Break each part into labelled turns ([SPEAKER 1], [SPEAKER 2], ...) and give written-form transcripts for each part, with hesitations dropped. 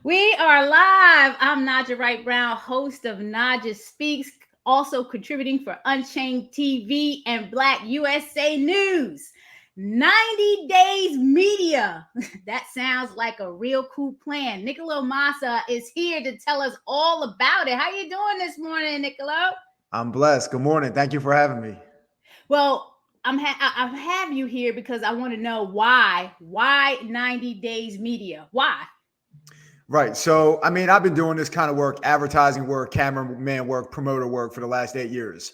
[SPEAKER 1] We are live. I'm Naijha Wright Brown, host of Naijha Speaks, also contributing for Unchained TV and Black USA News. 90 Days Media. That sounds like a real cool plan. Nicolo Massa is here to tell us all about it. How you doing this morning, Nicolo?
[SPEAKER 2] I'm blessed. Good morning. Thank you for having me.
[SPEAKER 1] Well, I have you here because I want to know why. Why 90 Days Media? Why?
[SPEAKER 2] Right. So, I've been doing this kind of work, advertising work, cameraman work, promoter work for the last 8 years.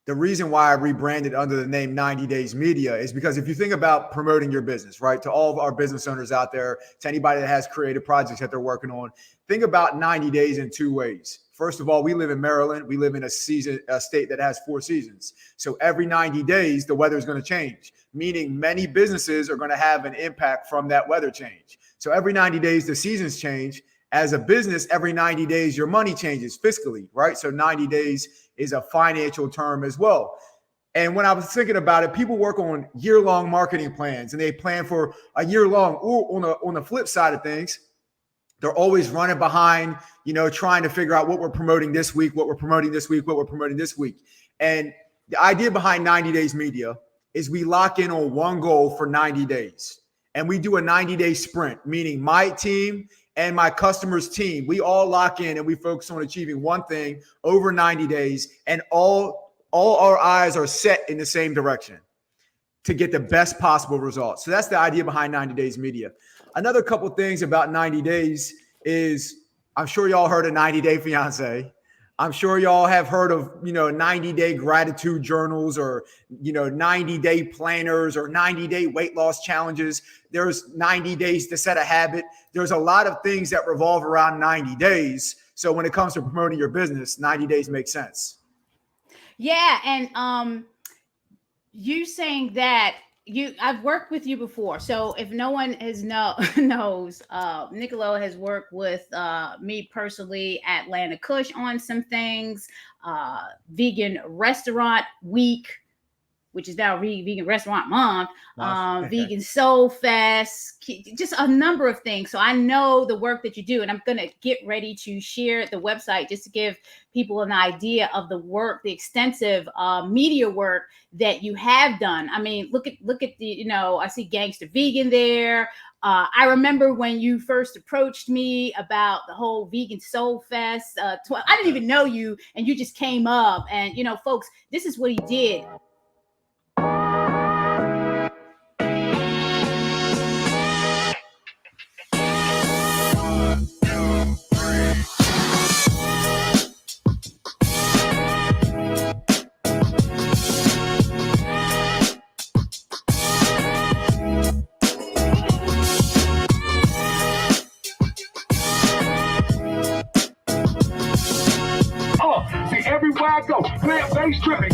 [SPEAKER 2] The reason why I rebranded under the name 90 Days Media is because if you think about promoting your business, right, to all of our business owners out there, to anybody that has creative projects that they're working on, think about 90 days in two ways. First of all, we live in Maryland. We live in a state that has 4 seasons. So every 90 days, the weather is going to change, meaning many businesses are going to have an impact from that weather change. So every 90 days, the seasons change. As a business, every 90 days, your money changes fiscally, right? So 90 days is a financial term as well. And when I was thinking about it, people work on year-long marketing plans and they plan for a year long. Or on the flip side of things, they're always running behind, trying to figure out what we're promoting this week, what we're promoting this week, what we're promoting this week. And the idea behind 90 Days Media is we lock in on one goal for 90 days. And we do a 90-day sprint, meaning my team and my customer's team, we all lock in and we focus on achieving one thing over 90 days. And all our eyes are set in the same direction to get the best possible results. So that's the idea behind 90 Days Media. Another couple things about 90 days is I'm sure y'all heard of 90 Day Fiance. I'm sure y'all have heard of, 90-day gratitude journals or, 90-day planners or 90-day weight loss challenges. There's 90 days to set a habit. There's a lot of things that revolve around 90 days. So when it comes to promoting your business, 90 days makes sense.
[SPEAKER 1] Yeah. And you saying that I've worked with you before. So if no one knows, Nicolo has worked with me personally at Atlanta Kush on some things, Vegan Restaurant Week, which is now Vegan Restaurant Month, Vegan Soul Fest, just a number of things. So I know the work that you do, and I'm going to get ready to share the website just to give people an idea of the work, the extensive media work that you have done. I mean, look at the, I see Gangster Vegan there. I remember when you first approached me about the whole Vegan Soul Fest. I didn't even know you, and you just came up. And, folks, this is what he did.
[SPEAKER 3] Everywhere I go, plant bass tripping.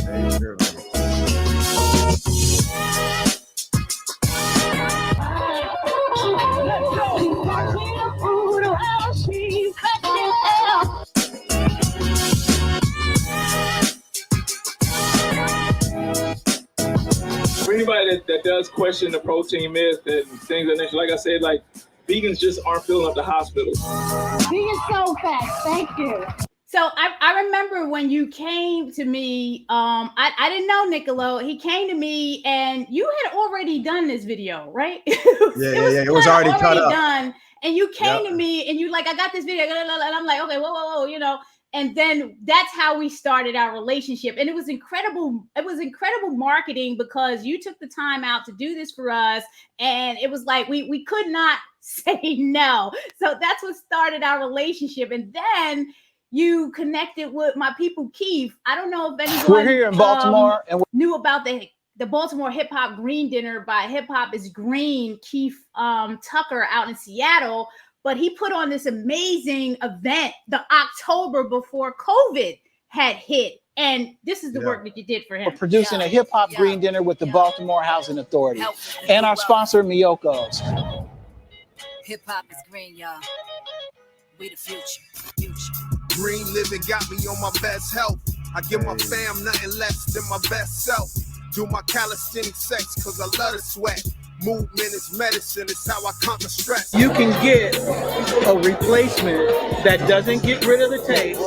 [SPEAKER 3] For anybody that does question the protein myth and things of that nature, like I said, like vegans just aren't filling up the hospitals.
[SPEAKER 4] Vegan so fast, thank you.
[SPEAKER 1] So I remember when you came to me, I didn't know Nicolo. He came to me and you had already done this video, right?
[SPEAKER 2] It was already cut up.
[SPEAKER 1] Done. And you came to me and you like, I got this video. And I'm like, okay, whoa. And then that's how we started our relationship. And it was incredible. It was incredible marketing because you took the time out to do this for us. And it was like, we could not say no. So that's what started our relationship. And then you connected with my people, Keith. I don't know if anyone
[SPEAKER 5] we're here in Baltimore and
[SPEAKER 1] knew about the Baltimore Hip Hop Green Dinner by Hip Hop is Green, Keith Tucker out in Seattle. But he put on this amazing event the October before COVID had hit. And this is the work that you did for him.
[SPEAKER 5] We're producing a Hip Hop Green Dinner with the Baltimore Housing Authority and our sponsor, Miyoko's.
[SPEAKER 6] Hip Hop is green, y'all. We the future.
[SPEAKER 7] Green living got me on my best health. I give my fam nothing less than my best self. Do my calisthenic sex cause I love to sweat. Movement is medicine, it's how I conquer stress.
[SPEAKER 8] You can get
[SPEAKER 5] a replacement that doesn't get rid of the taste,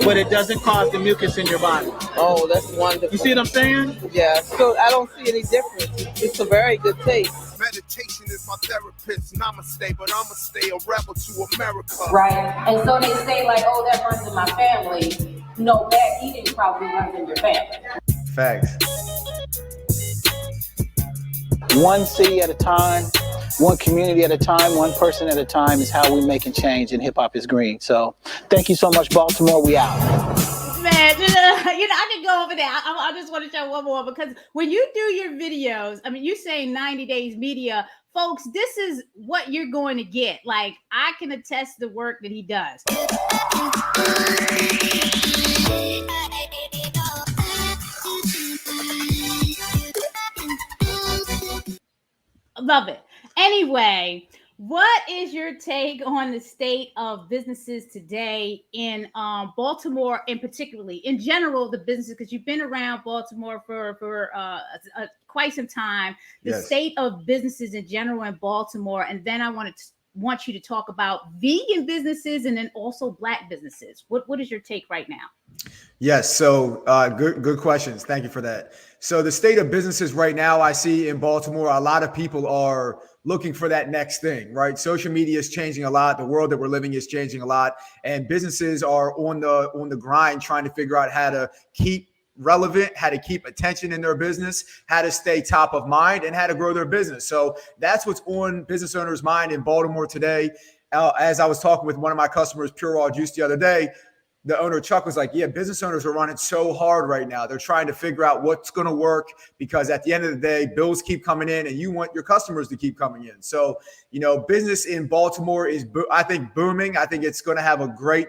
[SPEAKER 5] but it doesn't cause the mucus in your body.
[SPEAKER 8] Oh, that's wonderful.
[SPEAKER 5] You see what I'm saying?
[SPEAKER 8] Yeah, so I don't see any difference. It's a very good taste.
[SPEAKER 7] Meditation is my therapist. Namaste, but I'ma stay a rebel to America.
[SPEAKER 9] Right. And so they say like, oh, that runs in my family. No, bad eating probably runs in your family.
[SPEAKER 2] Facts.
[SPEAKER 5] One city at a time, one community at a time, one person at a time is how we're making change, and hip hop is green. So thank you so much, Baltimore. We out.
[SPEAKER 1] Man, I can go over there. I just want to show one more, because when you do your videos, I mean, you say 90 Days Media, folks, this is what you're going to get. Like, I can attest the work that he does. Love it. Anyway, what is your take on the state of businesses today in Baltimore, and particularly in general, the businesses, because you've been around Baltimore for quite some time, the state of businesses in general in Baltimore, and then I want you to talk about vegan businesses and then also Black businesses. What is your take right now?
[SPEAKER 2] Yes. So good questions. Thank you for that. So the state of businesses right now, I see in Baltimore, a lot of people are looking for that next thing, right? Social media is changing a lot. The world that we're living is changing a lot, and businesses are on the grind trying to figure out how to keep relevant, how to keep attention in their business, how to stay top of mind, and how to grow their business. So that's what's on business owners' mind in Baltimore today. As I was talking with one of my customers, Pure Raw Juice, the other day, the owner, Chuck, was like, yeah, business owners are running so hard right now. They're trying to figure out what's going to work, because at the end of the day, bills keep coming in and you want your customers to keep coming in. So, business in Baltimore is, I think, booming. I think it's going to have a great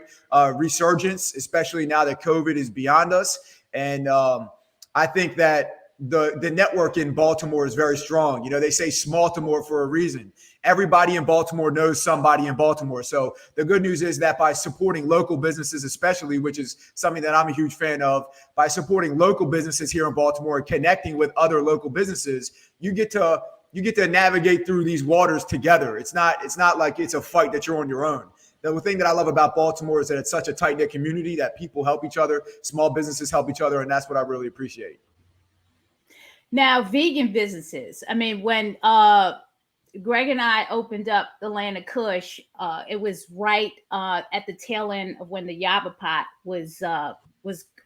[SPEAKER 2] resurgence, especially now that COVID is beyond us. And I think that the network in Baltimore is very strong. They say Smaltimore for a reason. Everybody in Baltimore knows somebody in Baltimore. So the good news is that by supporting local businesses, especially, which is something that I'm a huge fan of, by supporting local businesses here in Baltimore and connecting with other local businesses, you get to navigate through these waters together. It's not like it's a fight that you're on your own. The thing that I love about Baltimore is that it's such a tight-knit community that people help each other, small businesses help each other, and that's what I really appreciate.
[SPEAKER 1] Now, vegan businesses. I mean, when Greg and I opened up the Land of Kush, it was right at the tail end of when the Yaba Pot was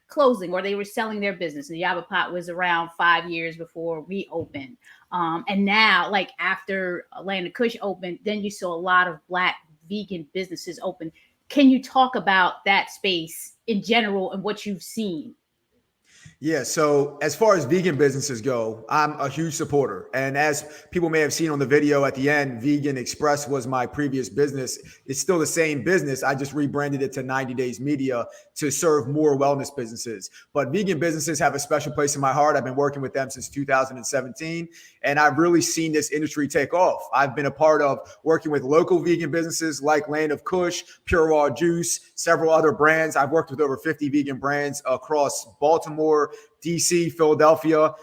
[SPEAKER 1] closing, or they were selling their business. The Yaba Pot was around 5 years before we opened. And now, like after Land of Kush opened, then you saw a lot of Black vegan businesses open. Can you talk about that space in general and what you've seen?
[SPEAKER 2] Yeah. So as far as vegan businesses go, I'm a huge supporter. And as people may have seen on the video at the end, Vegan Express was my previous business. It's still the same business. I just rebranded it to 90 Days Media to serve more wellness businesses. But vegan businesses have a special place in my heart. I've been working with them since 2017, and I've really seen this industry take off. I've been a part of working with local vegan businesses like Land of Kush, Pure Raw Juice, several other brands. I've worked with over 50 vegan brands across Baltimore, DC, Philadelphia.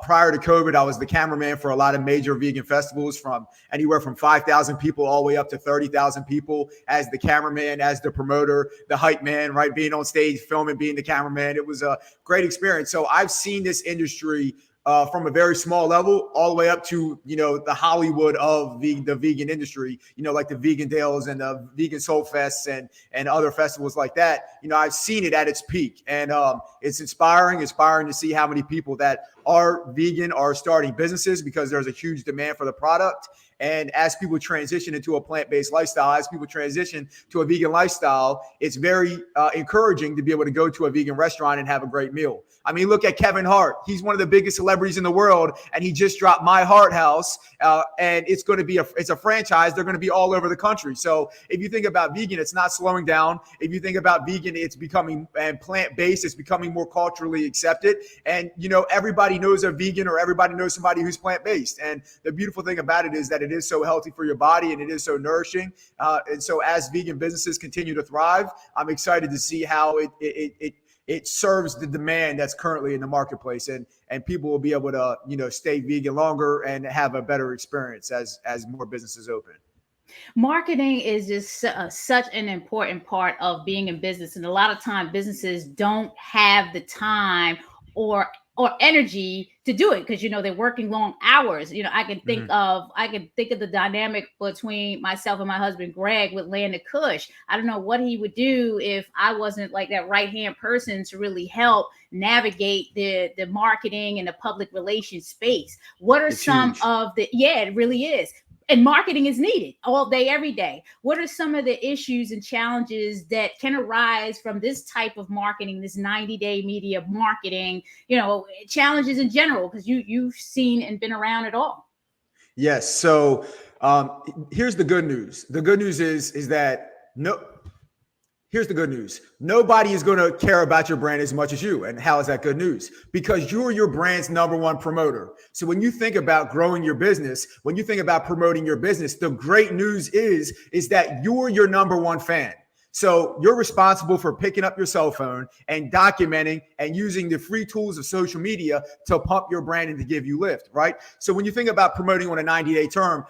[SPEAKER 2] Prior to COVID, I was the cameraman for a lot of major vegan festivals, from anywhere from 5,000 people all the way up to 30,000 people, as the cameraman, as the promoter, the hype man, right? Being on stage, filming, being the cameraman. It was a great experience. So I've seen this industry from a very small level all the way up to, the Hollywood of the vegan industry, like the Vegan Dales and the Vegan Soul Fests and other festivals like that. I've seen it at its peak, and it's inspiring to see how many people that are vegan are starting businesses, because there's a huge demand for the product. And as people transition into a plant-based lifestyle, as people transition to a vegan lifestyle, it's very encouraging to be able to go to a vegan restaurant and have a great meal. I mean, look at Kevin Hart. He's one of the biggest celebrities in the world, and he just dropped My Heart House, and it's going to be it's a franchise. They're going to be all over the country. So if you think about vegan, it's not slowing down. If you think about vegan, it's becoming, and plant-based, it's becoming more culturally accepted. And, everybody knows a vegan, or everybody knows somebody who's plant-based. And the beautiful thing about it is that it is so healthy for your body, and it is so nourishing. And so as vegan businesses continue to thrive, I'm excited to see how it serves the demand that's currently in the marketplace, and people will be able to, stay vegan longer and have a better experience as more businesses open.
[SPEAKER 1] Marketing is just such an important part of being in business, and a lot of time businesses don't have the time or energy to do it because they're working long hours. I can think
[SPEAKER 2] Mhm.
[SPEAKER 1] of the dynamic between myself and my husband Greg with Land of Kush. I don't know what he would do if I wasn't like that right hand person to really help navigate the marketing and the public relations space. What are
[SPEAKER 2] It's
[SPEAKER 1] some
[SPEAKER 2] huge.
[SPEAKER 1] of the Yeah, it really is, and marketing is needed all day, every day. What are some of the issues and challenges that can arise from this type of marketing, this 90-day media marketing, challenges in general? Because you've seen and been around it all.
[SPEAKER 2] Yes. So here's the good news. The good news is that no. Here's the good news. Nobody is going to care about your brand as much as you. And how is that good news? Because you're your brand's number one promoter. So when you think about growing your business, when you think about promoting your business, the great news is that you're your number one fan. So you're responsible for picking up your cell phone and documenting and using the free tools of social media to pump your brand and to give you lift, right? So when you think about promoting on a 90-day term,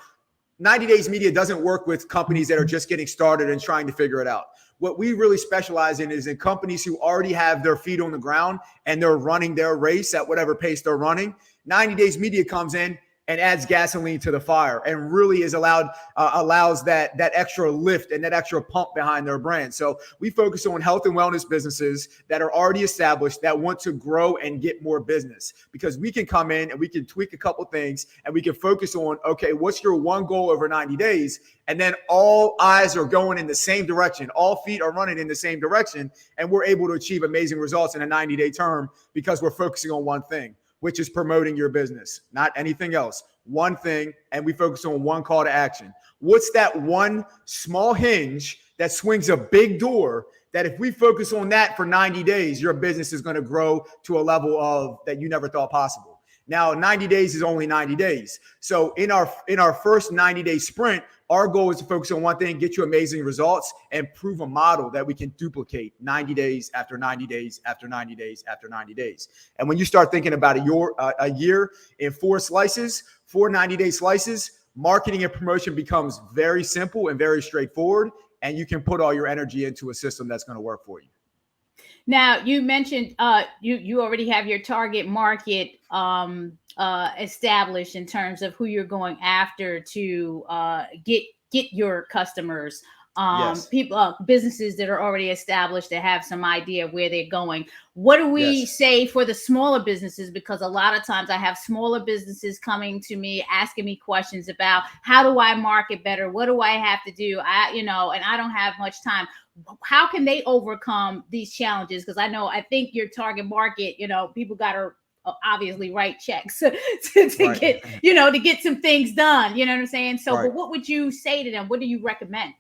[SPEAKER 2] 90 Days Media doesn't work with companies that are just getting started and trying to figure it out. What we really specialize in is in companies who already have their feet on the ground and they're running their race at whatever pace they're running. 90 Days Media comes in and adds gasoline to the fire and really allows that extra lift and that extra pump behind their brand. So we focus on health and wellness businesses that are already established that want to grow and get more business, because we can come in and we can tweak a couple things and we can focus on, okay, what's your one goal over 90 days? And then all eyes are going in the same direction. All feet are running in the same direction. And we're able to achieve amazing results in a 90-day term because we're focusing on one thing, which is promoting your business, not anything else. One thing, and we focus on one call to action. What's that one small hinge that swings a big door that if we focus on that for 90 days, your business is going to grow to a level of that you never thought possible. Now, 90 days is only 90 days. So in our first 90-day sprint, our goal is to focus on one thing, get you amazing results, and prove a model that we can duplicate 90 days after 90 days after 90 days after 90 days. And when you start thinking about a year in four 90-day slices, marketing and promotion becomes very simple and very straightforward, and you can put all your energy into a system that's going to work for you.
[SPEAKER 1] Now, you mentioned you already have your target market established in terms of who you're going after to get your customers.
[SPEAKER 2] Yes.
[SPEAKER 1] People, businesses that are already established, that have some idea of where they're going. What do we say for the smaller businesses? Because a lot of times I have smaller businesses coming to me asking me questions about how do I market better? What do I have to do? And I don't have much time. How can they overcome these challenges? Because I think your target market, people got to obviously write checks to
[SPEAKER 2] Right.
[SPEAKER 1] get, to get some things done. You know what I'm saying? So,
[SPEAKER 2] Right.
[SPEAKER 1] but what would you say to them? What do you recommend?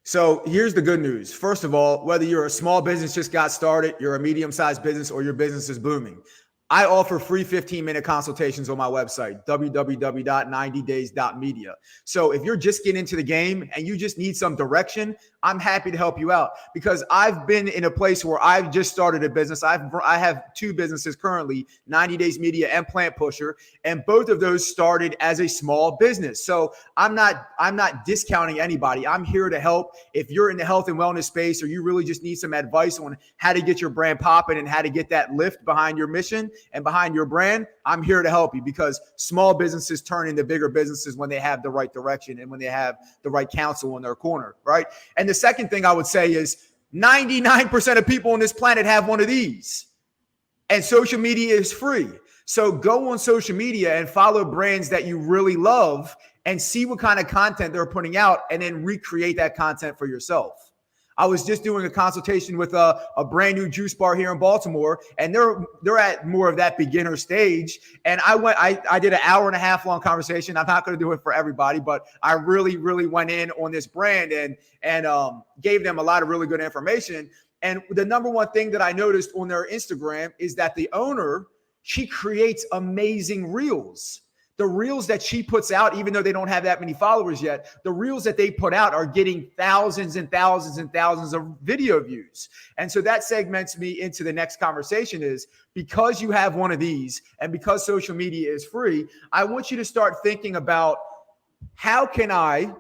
[SPEAKER 2] So here's the good news. First of all, whether you're a small business just got started, you're a medium-sized business, or your business is booming, I offer free 15-minute consultations on my website, www.90days.media. So if you're just getting into the game and you just need some direction, I'm happy to help you out, because I've been in a place where I've just started a business. I have two businesses currently, 90 Days Media and Plant Pusher, and both of those started as a small business. So I'm not discounting anybody. I'm here to help. If you're in the health and wellness space, or you really just need some advice on how to get your brand popping and how to get that lift behind your mission and behind your brand, I'm here to help you, because small businesses turn into bigger businesses when they have the right direction and when they have the right counsel in their corner, right? And the second thing I would say is 99% of people on this planet have one of these, and social media is free. So go on social media and follow brands that you really love and see what kind of content they're putting out, and then recreate that content for yourself. I was just doing a consultation with a brand new juice bar here in Baltimore, and they're at more of that beginner stage. And I did an hour and a half long conversation. I'm not going to do it for everybody, but I really, really went in on this brand and gave them a lot of really good information. And the number one thing that I noticed on their Instagram is that the owner, she creates amazing reels. The reels that she puts out, even though they don't have that many followers yet, the reels that they put out are getting thousands and thousands and thousands of video views. And so that segments me into the next conversation is, because you have one of these and because social media is free, I want you to start thinking about how can I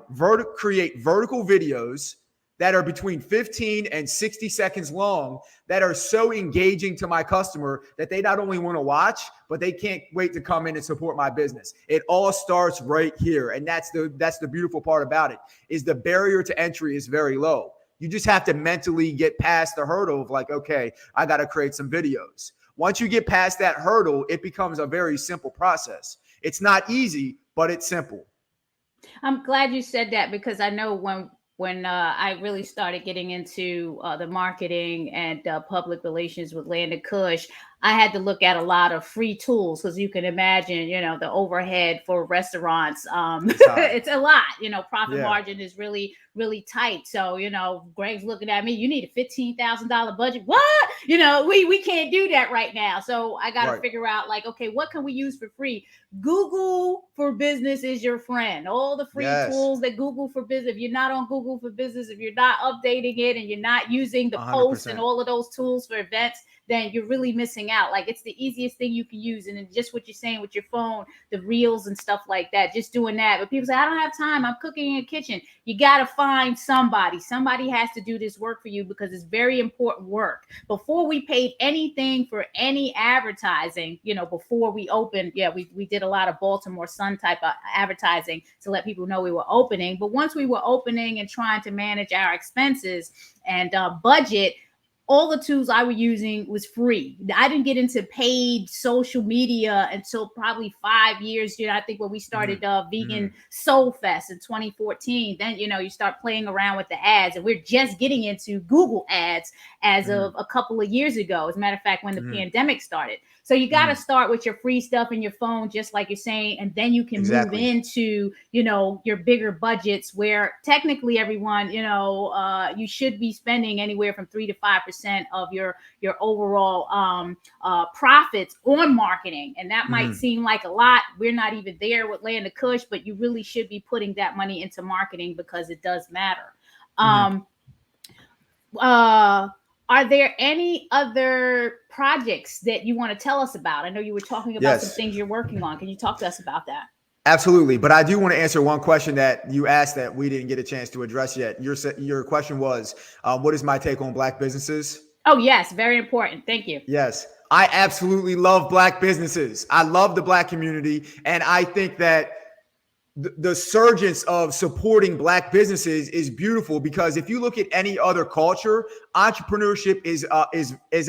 [SPEAKER 2] create vertical videos that are between 15 and 60 seconds long that are so engaging to my customer that they not only want to watch, but they can't wait to come in and support my business. It all starts right here. And that's the beautiful part about it, is the barrier to entry is very low. You just have to mentally get past the hurdle of like, okay, I got to create some videos. Once you get past that hurdle, it becomes a very simple process. It's not easy, but it's simple.
[SPEAKER 1] I'm glad you said that, because I know when I really started getting into the marketing and public relations with Landed Kush, I had to look at a lot of free tools, because you can imagine, the overhead for restaurants. It's a lot, profit margin is really, really tight. So, Greg's looking at me, you need a $15,000 budget. What? We can't do that right now. So I got to figure out like, okay, what can we use for free? Google for Business is your friend. All the free tools that Google for Business. If you're not on Google for Business, if you're not updating it and you're not using the
[SPEAKER 2] 100%.
[SPEAKER 1] posts and all of those tools for events, then you're really missing out. Like, it's the easiest thing you can use. And then just what you're saying with your phone, the reels and stuff like that, just doing that. But people say, I don't have time. I'm cooking in the kitchen. You got to find somebody. Somebody has to do this work for you, because it's very important work. Before we paid anything for any advertising, before we opened, we did a lot of Baltimore Sun type of advertising to let people know we were opening. But once we were opening and trying to manage our expenses and budget, all the tools I was using was free. I didn't get into paid social media until probably 5 years. I think when we started Vegan Soul Fest in 2014, then, you start playing around with the ads, and we're just getting into Google ads as of a couple of years ago. As a matter of fact, when the pandemic started. So you got to start with your free stuff in your phone, just like you're saying, and then you can move into, your bigger budgets, where technically everyone, you should be spending anywhere from 3 to 5% of your overall profits on marketing. And that might seem like a lot. We're not even there with Landed Kush, but you really should be putting that money into marketing, because it does matter. Are there any other projects that you want to tell us about? I know you were talking about some things you're working on. Can you talk to us about that?
[SPEAKER 2] Absolutely. But I do want to answer one question that you asked that we didn't get a chance to address yet. Your question was, what is my take on Black businesses?
[SPEAKER 1] Oh, yes. Very important. Thank you.
[SPEAKER 2] Yes. I absolutely love Black businesses. I love the Black community. And I think that the surgence of supporting Black businesses is beautiful, because if you look at any other culture, entrepreneurship is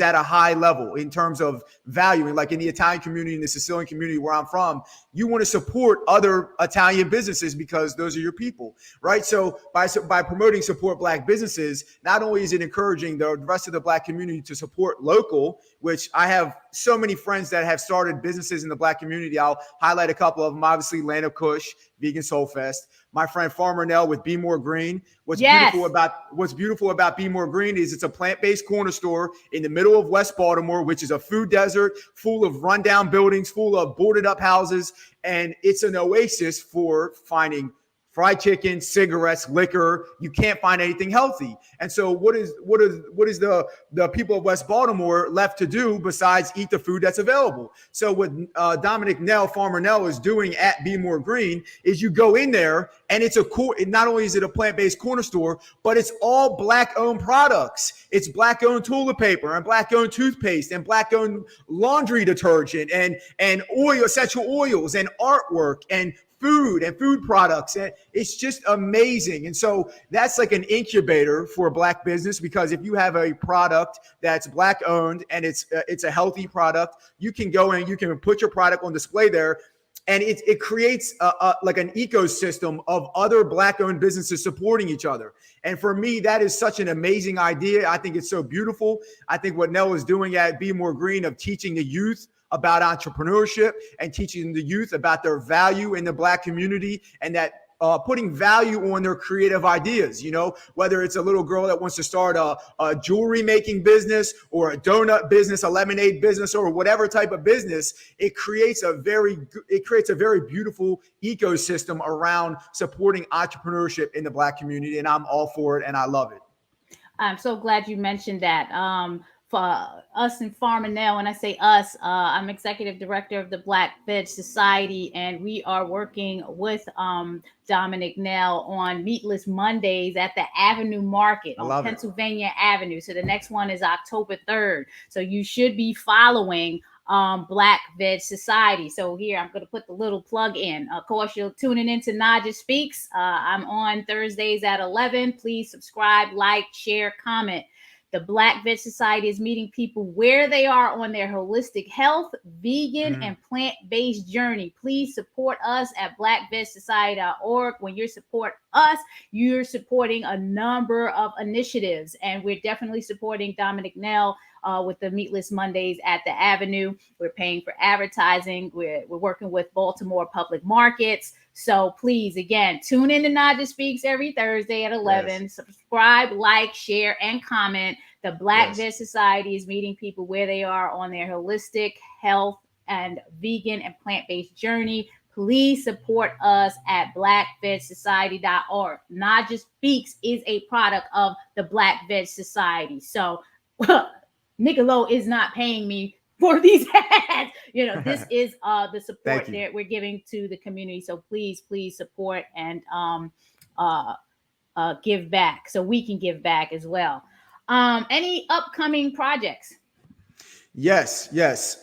[SPEAKER 2] at a high level in terms of value. And like in the Italian community, in the Sicilian community where I'm from, you want to support other Italian businesses because those are your people, right? So by promoting support Black businesses, not only is it encouraging the rest of the Black community to support local, which I have so many friends that have started businesses in the Black community. I'll highlight a couple of them. Obviously, Landed Kush, Vegan Soul Fest. My friend Farmer Nell with Be More Green. What's beautiful about Be More Green is it's a plant-based corner store in the middle of West Baltimore, which is a food desert full of rundown buildings, full of boarded up houses, and it's an oasis for finding fried chicken, cigarettes, liquor. You can't find anything healthy. And so what is the people of West Baltimore left to do besides eat the food that's available? So what Farmer Nell is doing at Be More Green is you go in there and it's not only is it a plant-based corner store, but it's all Black-owned products. It's Black-owned toilet paper and Black-owned toothpaste and Black-owned laundry detergent and essential oils and artwork and food and food products. And it's just amazing. And so that's like an incubator for a Black business, because if you have a product that's Black owned and it's a healthy product, you can go in, you can put your product on display there. And it creates like an ecosystem of other Black owned businesses supporting each other. And for me, that is such an amazing idea. I think it's so beautiful. I think what Nell is doing at Be More Green of teaching the youth about entrepreneurship and teaching the youth about their value in the Black community, and that putting value on their creative ideas, whether it's a little girl that wants to start a jewelry making business or a donut business, a lemonade business, or whatever type of business. It creates a very beautiful ecosystem around supporting entrepreneurship in the Black community. And I'm all for it. And I love it.
[SPEAKER 1] I'm so glad you mentioned that. for us in Farmingdale. When I say us, I'm executive director of the Black Veg Society, and we are working with Dominic Nell on Meatless Mondays at the Avenue Market on Pennsylvania Avenue. So the next one is October 3rd. So you should be following Black Veg Society. So here, I'm going to put the little plug in. Of course, you're tuning into Naijha Speaks. I'm on Thursdays at 11. Please subscribe, like, share, comment. The Black Veg Society is meeting people where they are on their holistic health, vegan, and plant-based journey. Please support us at blackvegsociety.org. When you support us, you're supporting a number of initiatives, and we're definitely supporting Dominic Nell with the Meatless Mondays at the Avenue. We're paying for advertising. We're working with Baltimore Public Markets. So please, again, tune in to Naijha Speaks every Thursday at 11. Yes. Subscribe, like, share, and comment. The Black Veg Society is meeting people where they are on their holistic health and vegan and plant-based journey. Please support us at blackvegsociety.org. Naijha Speaks is a product of the Black Veg Society. So Nicolo is not paying me for these ads. This is the support that we're giving to the community. So please support and give back so we can give back as well. Any upcoming projects?
[SPEAKER 2] Yes.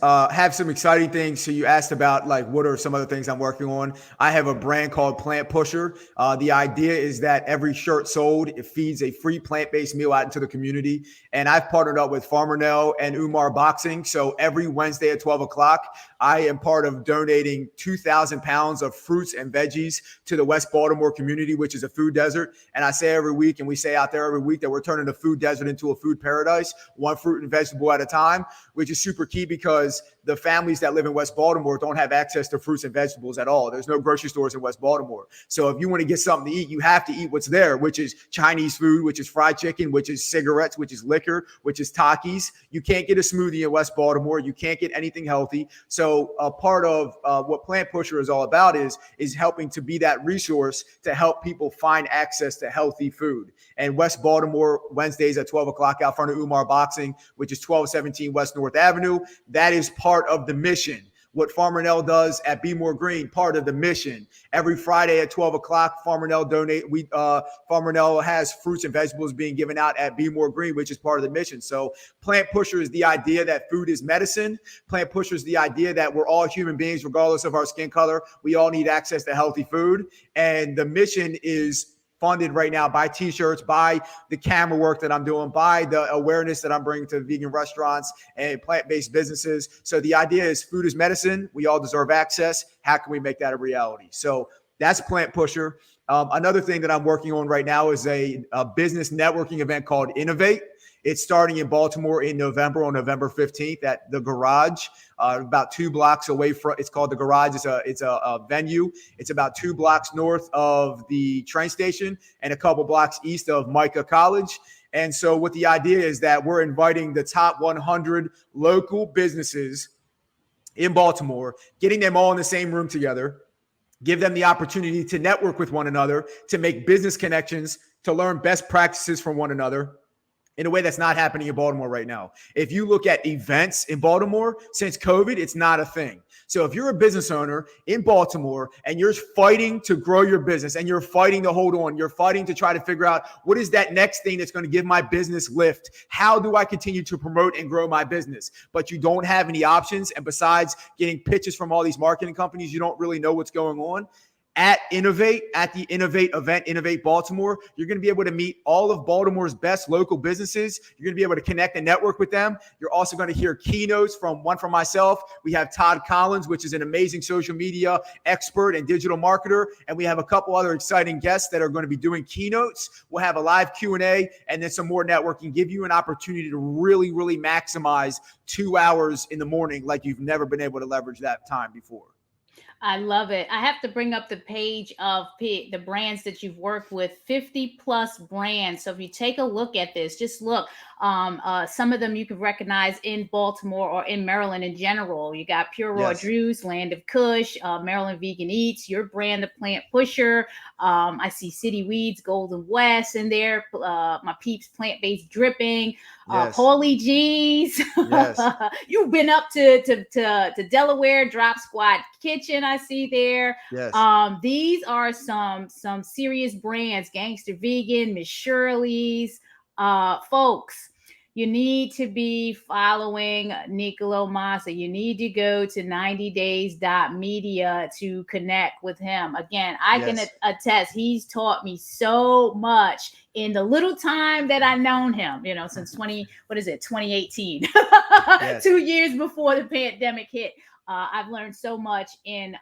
[SPEAKER 2] Have some exciting things. So you asked about what are some other things I'm working on. I have a brand called Plant Pusher. The idea is that every shirt sold, it feeds a free plant-based meal out into the community. And I've partnered up with Farmer Nell and Umar Boxing. So every Wednesday at 12 o'clock, I am part of donating 2,000 pounds of fruits and veggies to the West Baltimore community, which is a food desert. And I say every week, and we say out there every week, that we're turning the food desert into a food paradise, one fruit and vegetable at a time, which is super key because the families that live in West Baltimore don't have access to fruits and vegetables at all. There's no grocery stores in West Baltimore. So if you want to get something to eat, you have to eat what's there, which is Chinese food, which is fried chicken, which is cigarettes, which is liquor, which is Takis. You can't get a smoothie in West Baltimore. You can't get anything healthy. So a part of what Plant Pusher is all about is helping to be that resource to help people find access to healthy food. And West Baltimore, Wednesdays at 12 o'clock out front of Umar Boxing, which is 1217 West North Avenue. That is part of the mission. What Farmer Nell does at Be More Green, part of the mission. Every Friday at 12 o'clock, Farmer Nell Farmer Nell has fruits and vegetables being given out at Be More Green, which is part of the mission. So Plant Pusher is the idea that food is medicine. Plant Pusher is the idea that we're all human beings, regardless of our skin color. We all need access to healthy food. And the mission is funded right now by t-shirts, by the camera work that I'm doing, by the awareness that I'm bringing to vegan restaurants and plant-based businesses. So the idea is food is medicine. We all deserve access. How can we make that a reality? So that's Plant Pusher. Another thing that I'm working on right now is a business networking event called Innovate. It's starting in Baltimore in November, on November 15th at the Garage, about 2 blocks away from. It's called the Garage. It's a venue. It's about 2 blocks north of the train station and a couple blocks east of Micah College. And so what the idea is that we're inviting the top 100 local businesses in Baltimore, getting them all in the same room together, give them the opportunity to network with one another, to make business connections, to learn best practices from one another, in a way that's not happening in Baltimore right now. If you look at events in Baltimore, since COVID, it's not a thing. So if you're a business owner in Baltimore and you're fighting to grow your business and you're fighting to hold on, you're fighting to try to figure out what is that next thing that's going to give my business lift? How do I continue to promote and grow my business? But you don't have any options. And besides getting pitches from all these marketing companies, you don't really know what's going on. At Innovate, at the Innovate event, Innovate Baltimore, you're going to be able to meet all of Baltimore's best local businesses. You're going to be able to connect and network with them. You're also going to hear keynotes from myself. We have Todd Collins, which is an amazing social media expert and digital marketer. And we have a couple other exciting guests that are going to be doing keynotes. We'll have a live Q&A and then some more networking, give you an opportunity to really, really maximize 2 hours in the morning like you've never been able to leverage that time before.
[SPEAKER 1] I love it. I have to bring up the page of the brands that you've worked with, 50 plus brands. So if you take a look at this, just look. Some of them you can recognize in Baltimore or in Maryland in general. You got Pure Raw
[SPEAKER 2] Yes.
[SPEAKER 1] Juice, Land of Kush, Maryland Vegan Eats, your brand, The Plant Pusher. I see City Weeds, Golden West in there. My Peeps Plant Based Dripping.
[SPEAKER 2] Yes.
[SPEAKER 1] Paulie G's.
[SPEAKER 2] Yes.
[SPEAKER 1] You've been up to Delaware, Drop Squad Kitchen, I see there.
[SPEAKER 2] Yes.
[SPEAKER 1] These are some serious brands. Gangster Vegan, Miss Shirley's. Folks, you need to be following Nicolo Massa. You need to go to 90days.media to connect with him. Again, I can attest, he's taught me so much in the little time that I've known him, since 2018,
[SPEAKER 2] Yes.
[SPEAKER 1] 2 years before the pandemic hit. I've learned so much in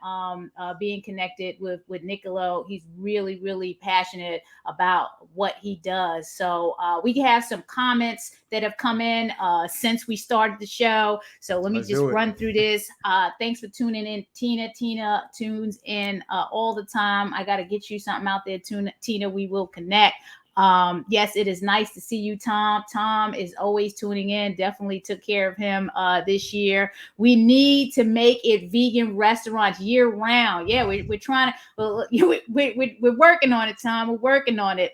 [SPEAKER 1] being connected with Nicolo. He's really, really passionate about what he does. So we have some comments that have come in since we started the show. So let me
[SPEAKER 2] Let's
[SPEAKER 1] just
[SPEAKER 2] do it.
[SPEAKER 1] run through this. Thanks for tuning in, Tina. Tina tunes in all the time. I got to get you something out there, Tina. We will connect. Yes, it is nice to see you, Tom. Tom is always tuning in. Definitely took care of him this year. We need to make it vegan restaurants year round. Yeah, we're trying to. We're working on it, Tom. We're working on it.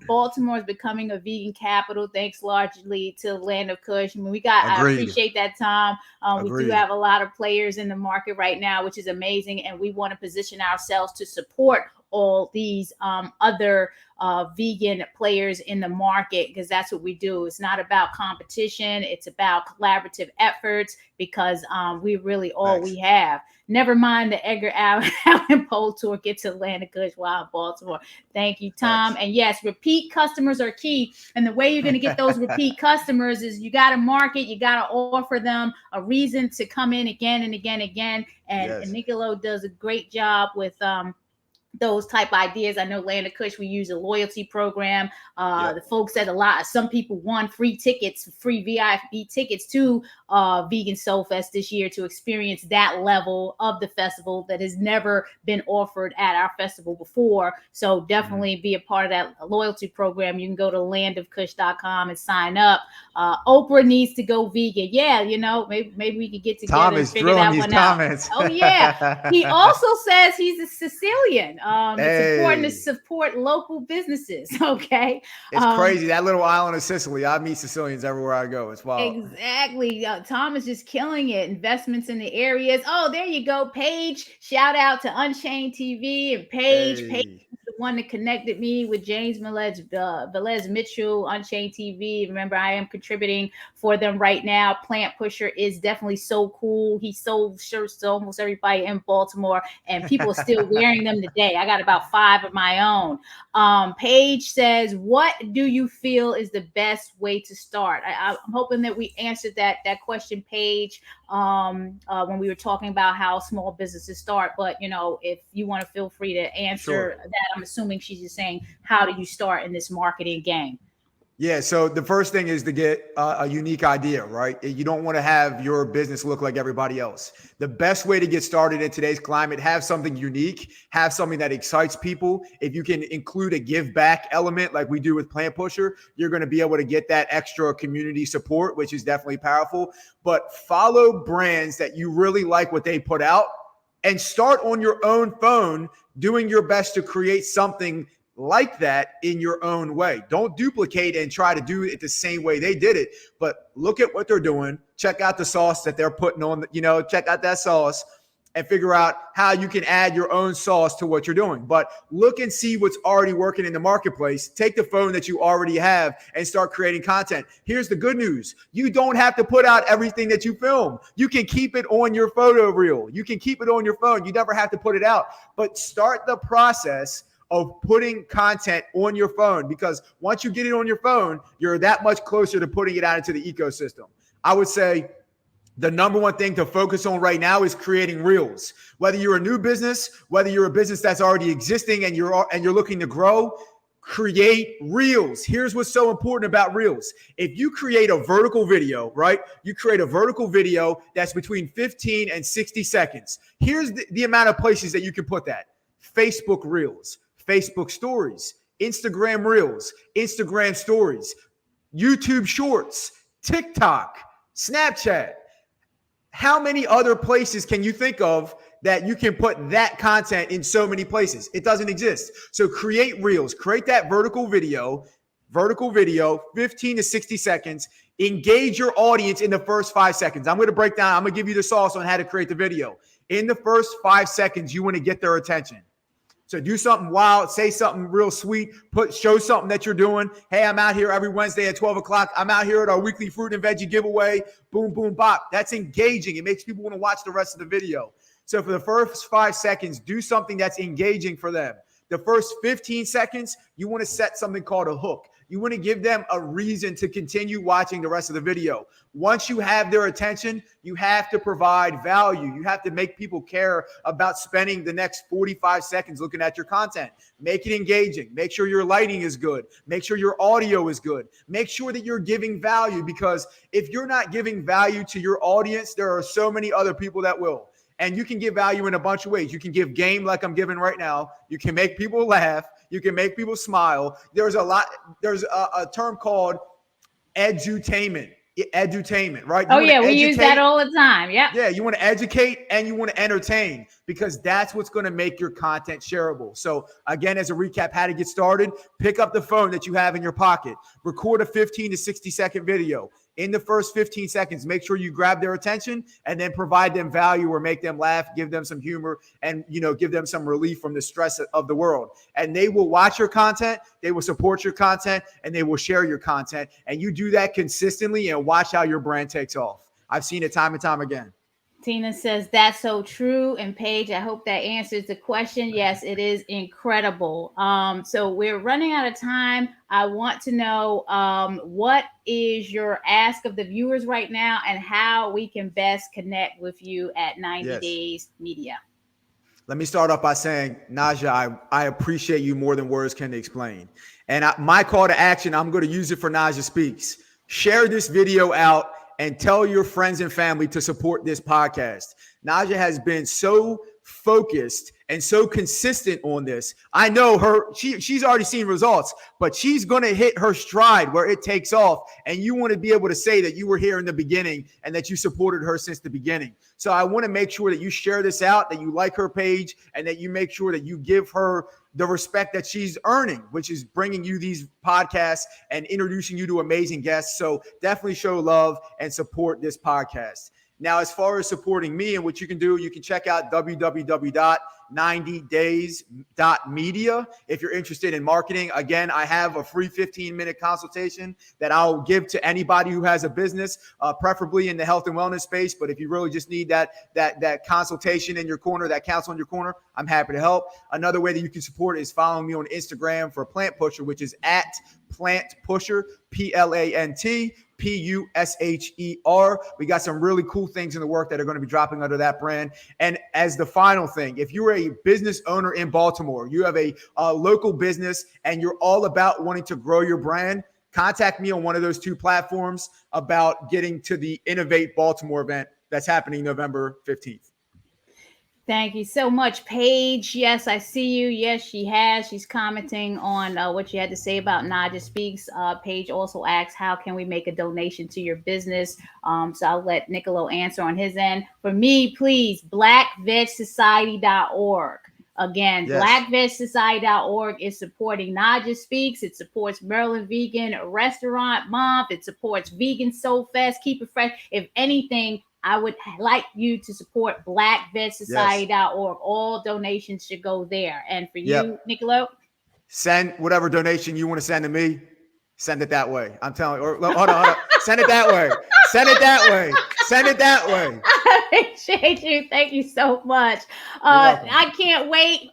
[SPEAKER 1] Baltimore is becoming a vegan capital, thanks largely to Land of Kush. I mean, I appreciate that, Tom. We do have a lot of players in the market right now, which is amazing, and we want to position ourselves to support all these other vegan players in the market, because that's what we do. It's not about competition. It's about collaborative efforts, because we really all we have. Never mind the Edgar Allan Poe tour. Get to Atlanta Kush while in Baltimore. Thank you, Tom. And yes, repeat customers are key. And the way you're going to get those repeat customers is you got to market. You got to offer them a reason to come in again and again and again. And Nicolo does a great job with those type ideas. I know Land of Kush, we use a loyalty program. The folks that some people won free tickets, free VIP tickets to Vegan Soul Fest this year to experience that level of the festival that has never been offered at our festival before. So definitely be a part of that loyalty program. You can go to landofkush.com and sign up. Oprah needs to go vegan. Yeah, maybe we could get together and figure that one out. Oh yeah. He also says he's a Sicilian. It's important to support local businesses. Okay.
[SPEAKER 2] It's crazy. That little island of Sicily. I meet Sicilians everywhere I go. It's wild.
[SPEAKER 1] Exactly. Tom is just killing it. Investments in the areas. Oh, there you go. Paige. Shout out to Unchained TV and Paige. Paige is the one that connected me with James Velez Mitchell, Unchained TV. Remember, I am contributing for them right now. Plant Pusher is definitely so cool. He sold shirts to almost everybody in Baltimore, and people are still wearing them today. I got about 5 of my own. Paige says, what do you feel is the best way to start? I'm hoping that we answered that question, Paige, when we were talking about how small businesses start. But, if you want to feel free to answer that, I'm assuming she's just saying, how do you start in this marketing game?
[SPEAKER 2] Yeah. So the first thing is to get a unique idea, right? You don't want to have your business look like everybody else. The best way to get started in today's climate, have something unique, have something that excites people. If you can include a give back element like we do with Plant Pusher, you're going to be able to get that extra community support, which is definitely powerful. But follow brands that you really like what they put out and start on your own phone doing your best to create something like that in your own way. Don't duplicate and try to do it the same way they did it, but look at what they're doing. Check out the sauce that they're putting on, check out that sauce and figure out how you can add your own sauce to what you're doing. But look and see what's already working in the marketplace. Take the phone that you already have and start creating content. Here's the good news. You don't have to put out everything that you film. You can keep it on your photo reel. You can keep it on your phone. You never have to put it out, but start the process of putting content on your phone, because once you get it on your phone, you're that much closer to putting it out into the ecosystem. I would say the number one thing to focus on right now is creating reels. Whether you're a new business, whether you're a business that's already existing and you're looking to grow, Create reels. Here's what's so important about reels. If you create a vertical video, right? You create a vertical video that's between 15 and 60 seconds. Here's the amount of places that you can put that. Facebook reels, Facebook stories, Instagram reels, Instagram stories, YouTube shorts, TikTok, Snapchat. How many other places can you think of that you can put that content in so many places? It doesn't exist. So create reels, create that vertical video, 15 to 60 seconds. Engage your audience in the first 5 seconds. I'm going to break down, I'm going to give you the sauce on how to create the video. In the first 5 seconds, you want to get their attention. So do something wild, say something real sweet, show something that you're doing. Hey, I'm out here every Wednesday at 12 o'clock. I'm out here at our weekly fruit and veggie giveaway. Boom, boom, bop. That's engaging. It makes people want to watch the rest of the video. So for the first 5 seconds, do something that's engaging for them. The first 15 seconds, you want to set something called a hook. You want to give them a reason to continue watching the rest of the video. Once you have their attention, you have to provide value. You have to make people care about spending the next 45 seconds looking at your content. Make it engaging. Make sure your lighting is good. Make sure your audio is good. Make sure that you're giving value, because if you're not giving value to your audience, there are so many other people that will. And you can give value in a bunch of ways. You can give game like I'm giving right now. You can make people laugh. You can make people smile. There's a term called edutainment, right?
[SPEAKER 1] Oh, yeah, we use that all the time. Yeah.
[SPEAKER 2] Yeah, you want to educate and you want to entertain, because that's what's going to make your content shareable. So again, as a recap, how to get started, pick up the phone that you have in your pocket, record a 15 to 60 second video. In the first 15 seconds, make sure you grab their attention and then provide them value or make them laugh, give them some humor, and give them some relief from the stress of the world. And they will watch your content, they will support your content, and they will share your content. And you do that consistently and watch how your brand takes off. I've seen it time and time again.
[SPEAKER 1] Tina says that's so true. And Paige, I hope that answers the question. Yes, it is incredible. So we're running out of time. I want to know what is your ask of the viewers right now and how we can best connect with you at 90 Days Media.
[SPEAKER 2] Let me start off by saying, Naijha, I appreciate you more than words can explain. And my call to action, I'm going to use it for Naijha Speaks. Share this video out and tell your friends and family to support this podcast. Naijha has been so focused and so consistent on this. I know she's already seen results, but she's going to hit her stride where it takes off. And you want to be able to say that you were here in the beginning and that you supported her since the beginning. So I want to make sure that you share this out, that you like her page, and that you make sure that you give her the respect that she's earning, which is bringing you these podcasts and introducing you to amazing guests. So definitely show love and support this podcast. Now, as far as supporting me and what you can do, you can check out www.90days.media if you're interested in marketing. Again, I have a free 15-minute consultation that I'll give to anybody who has a business, preferably in the health and wellness space. But if you really just need that consultation in your corner, that counsel in your corner, I'm happy to help. Another way that you can support is following me on Instagram for Plant Pusher, which is at Plant Pusher, PLANT. PUSHER. We got some really cool things in the work that are going to be dropping under that brand. And as the final thing, if you're a business owner in Baltimore, you have a local business and you're all about wanting to grow your brand, contact me on one of those two platforms about getting to the Innovate Baltimore event that's happening November 15th.
[SPEAKER 1] Thank you so much, Paige. Yes, I see you. Yes, she has. She's commenting on what you had to say about Naijha Speaks. Paige also asks, how can we make a donation to your business? So I'll let Nicolo answer on his end. For me, please, blackvegsociety.org. Again, yes. blackvegsociety.org is supporting Naijha Speaks. It supports Maryland Vegan Restaurant Month. It supports Vegan Soul Fest. Keep it fresh. If anything, I would like you to support blackvegsociety.org. Yes. All donations should go there. And for you, Nicolo?
[SPEAKER 2] Send whatever donation you want to send to me. Send it that way. I'm telling you. Hold on. Send it that way. Send it that way. Send it that way.
[SPEAKER 1] Appreciate you. Thank you so much.
[SPEAKER 2] welcome.
[SPEAKER 1] I can't wait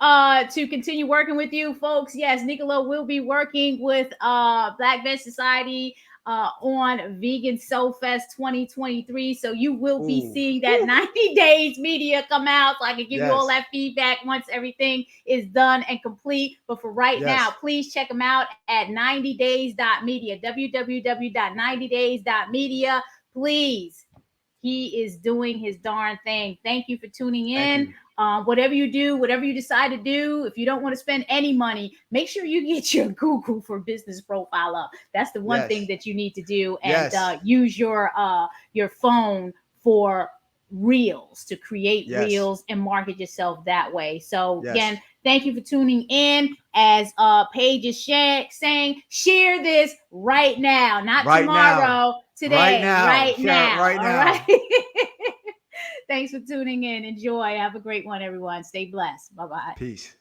[SPEAKER 1] to continue working with you folks. Yes, Nicolo will be working with Black Veg Society on Vegan Soul Fest 2023. So you will be
[SPEAKER 2] Ooh.
[SPEAKER 1] seeing that 90 days media come out, so I can give you all
[SPEAKER 2] Yes.
[SPEAKER 1] that feedback once everything is done and complete. But for right now,
[SPEAKER 2] Yes.
[SPEAKER 1] please check them out at 90days.media, www.90days.media. Please. He is doing his darn thing. Thank you for tuning
[SPEAKER 2] Thank
[SPEAKER 1] in.
[SPEAKER 2] you.
[SPEAKER 1] Whatever you do, whatever you decide to do, if you don't want to spend any money, make sure you get your Google for Business profile up. That's the one
[SPEAKER 2] Yes.
[SPEAKER 1] thing that you need to do, and
[SPEAKER 2] Yes.
[SPEAKER 1] use your phone for reels, to create
[SPEAKER 2] Yes.
[SPEAKER 1] reels and market yourself that way. So
[SPEAKER 2] Yes.
[SPEAKER 1] again, thank you for tuning in. As Paige is saying, share this right now, not
[SPEAKER 2] Right
[SPEAKER 1] tomorrow,
[SPEAKER 2] now.
[SPEAKER 1] today,
[SPEAKER 2] Right now.
[SPEAKER 1] right
[SPEAKER 2] Share it
[SPEAKER 1] now.
[SPEAKER 2] right
[SPEAKER 1] All
[SPEAKER 2] now.
[SPEAKER 1] right. Thanks for tuning in. Enjoy. Have a great one, everyone. Stay blessed. Bye-bye.
[SPEAKER 2] Peace.